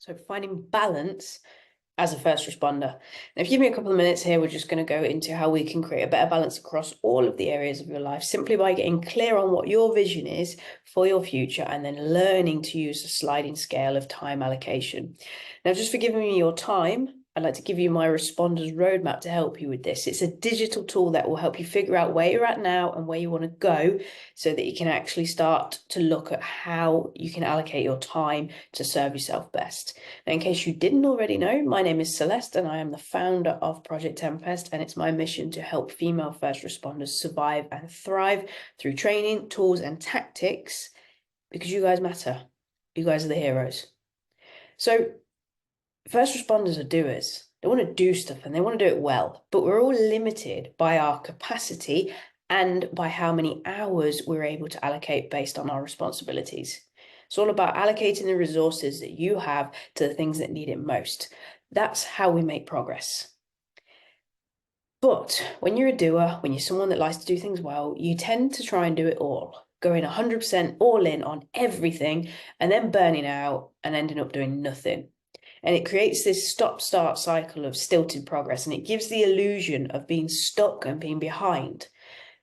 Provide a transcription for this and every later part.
So finding balance as a first responder. Now, if you give me a couple of minutes here, we're just going to go into how we can create a better balance across all of the areas of your life simply by getting clear on what your vision is for your future and then learning to use a sliding scale of time allocation. Now, just for giving me your time, I'd like to give you my Responders Roadmap to help you with this. It's a digital tool that will help you figure out where you're at now and where you want to go so that you can actually start to look at how you can allocate your time to serve yourself best. Now, in case you didn't already know, my name is Celeste and I am the founder of Project Tempest, and it's my mission to help female first responders survive and thrive through training, tools, and tactics because you guys matter. You guys are the heroes. So, first responders are doers. They want to do stuff and they want to do it well, but we're all limited by our capacity and by how many hours we're able to allocate based on our responsibilities. It's all about allocating the resources that you have to the things that need it most. That's how we make progress. But when you're a doer, when you're someone that likes to do things well, you tend to try and do it all, going 100% all in on everything and then burning out and ending up doing nothing. And it creates this stop-start cycle of stilted progress, and it gives the illusion of being stuck and being behind.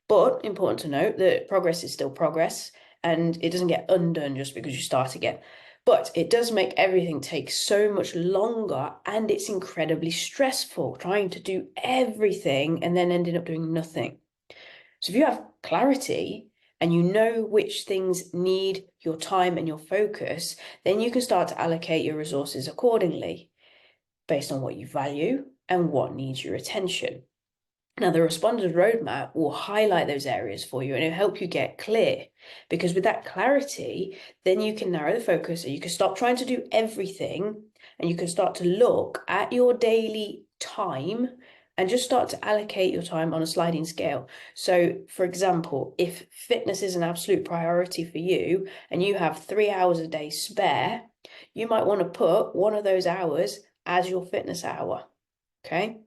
But important to note that progress is still progress, and it doesn't get undone just because you start again. But it does make everything take so much longer, and it's incredibly stressful trying to do everything and then ending up doing nothing. So if you have clarity and you know which things need your time and your focus, then you can start to allocate your resources accordingly based on what you value and what needs your attention. Now, the Responders Roadmap will highlight those areas for you and it'll help you get clear, because with that clarity, then you can narrow the focus and you can stop trying to do everything and you can start to look at your daily time and just start to allocate your time on a sliding scale. So, for example, if fitness is an absolute priority for you and you have 3 hours a day spare, you might want to put one of those hours as your fitness hour, okay?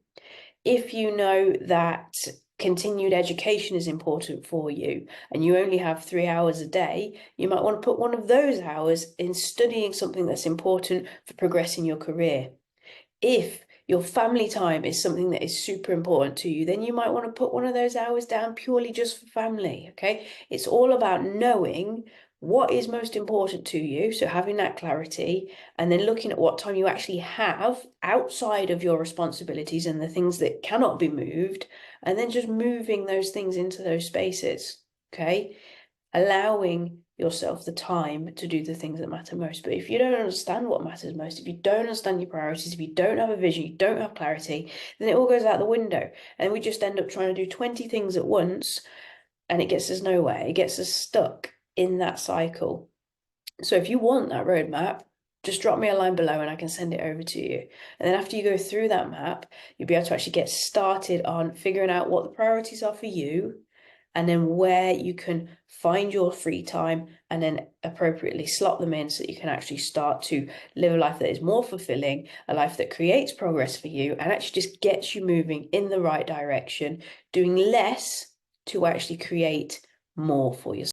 If you know that continued education is important for you and you only have 3 hours a day, you might want to put one of those hours in studying something that's important for progressing your career. If your family time is something that is super important to you, then you might want to put one of those hours down purely just for family, okay? It's all about knowing what is most important to you, so having that clarity, and then looking at what time you actually have outside of your responsibilities and the things that cannot be moved, and then just moving those things into those spaces, okay? Allowing yourself the time to do the things that matter most. But if you don't understand what matters most, if you don't understand your priorities, if you don't have a vision, you don't have clarity, then it all goes out the window. And we just end up trying to do 20 things at once and it gets us nowhere. It gets us stuck in that cycle. So if you want that roadmap, just drop me a line below and I can send it over to you. And then after you go through that map, you'll be able to actually get started on figuring out what the priorities are for you and then where you can find your free time and then appropriately slot them in so that you can actually start to live a life that is more fulfilling, a life that creates progress for you and actually just gets you moving in the right direction, doing less to actually create more for yourself.